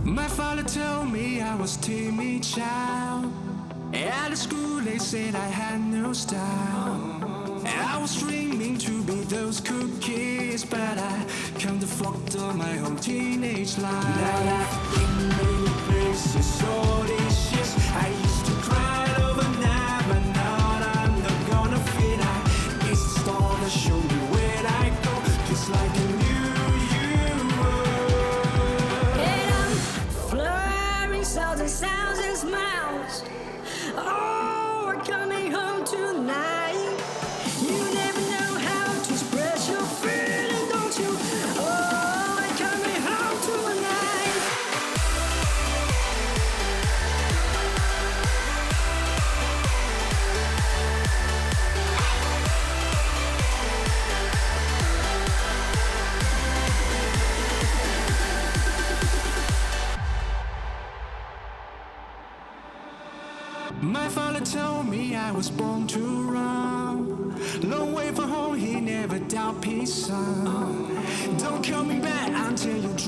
My father told me I was timid child. At the school they said I had no style. I was dreaming to be those cool kids, but I can't afford my whole teenage life. Now I've been many places, all these years I used to cry overnight, but now I'm not gonna fit. It's the star that show me where I go, just like a new you. And I'm flurrying souls and sounds and smiles. Oh, we're coming home tonight. You never know how to express your feeling, don't you? Oh, we're coming home tonight. My father told me I was born to run. Long way from home, he never doubt peace, son. Don't call me back until you